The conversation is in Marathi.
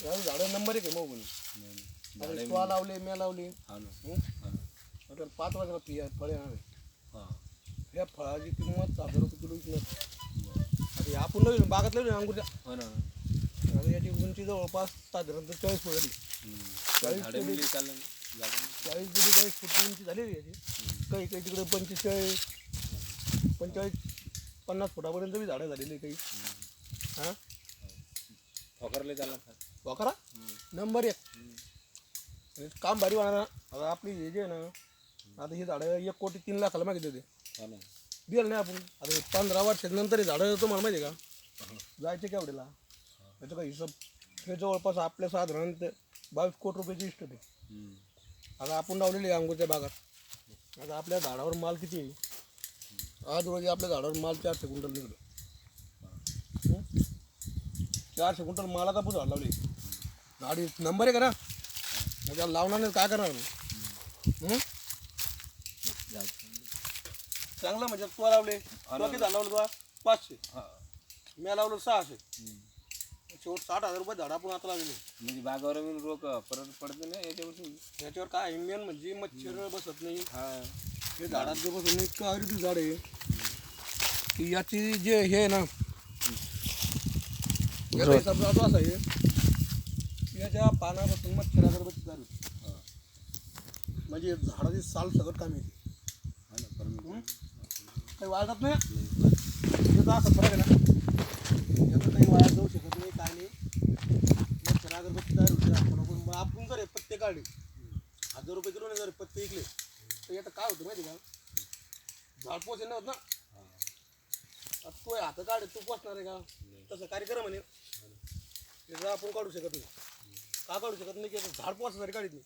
झाडं नंबर एक आहे मग कोणी झाडे तू लावले मी लावली हा ना तर 5 वर्षाला फळे येणार आहे. हा ह्या फळाची किंमत 1000 रुपये किलो विकणार. आता हे आपण लावली बागात लावली अंगूरच्या. हो ना आता याची उंची जवळपास साधारणतः 40 फूट झाली. 40 झाडे फूट मिळली चाललं ना. 40 फूट उंची झालेली याची. काही काही तिकडे 45 50 फुटापर्यंत बी झाडं झालेली काही. हां ठोकरले चालला सर वाकरा नंबर 1 आणि काम भारी होणार ना. आता आपली हे जे आहे ना आता ही झाडं 1,03,00,000 मागितली होती. हो ना दिलं नाही आपण. आता हे 15 वर्षानंतर हे झाडं तुम्हाला माहिती आहे का जायचे केवढ्याला त्याचा काही हिशोब हे जवळपास आपल्या साधारणतः 22 कोटी रुपयाची इष्ट होते. आता आपण लावलेली आहे अंगूरच्या बागात. आता आपल्या झाडावर माल किती आहे आज रोजी आपल्या झाडावर माल 400 क्विंटल निघतो. 400 क्विंटल मालाचा पण झाड लावली झाडी नंबर 1 आहे ना. म्हणजे लावणार नाही काय करणार चांगलं म्हणजे तू लावले तुला किती झाड लावलं तुला 500 मी लावलं 600 शेवट 60,000 रुपये झाड आपण आता लावले. म्हणजे बागावर रोग परत पडत नाही याच्यावर काय मेन म्हणजे मच्छर बसत नाही. हे झाडात जे बसून इतकं आयुर्वेदिक झाड आहे की याची जे हे आहे ना याचा हिसाब जातो असा आहे की याच्या पानापासून मच्छर अगरबत्ती चालू म्हणजे झाडाची साल सगळं काम येते. काही वाळतात नाही याचा असा फरक आहे ना. याचं काही वाया जाऊ शकत नाही काय नाही. मच्छर अगरबत्ती तयार होते आपण जर पत्ते काढले 1000 रुपये किलो जर पत्ते विकले तर याचं काय होतं माहिती का झाड पोच नाही होत ना. तू हात काढ तू पोचणार आहे का तसं कार्यक्रम म्हणे त्याचं आपण काढू शकत नाही. का काढू शकत नाही की झाड पोचणारी काढत नाही.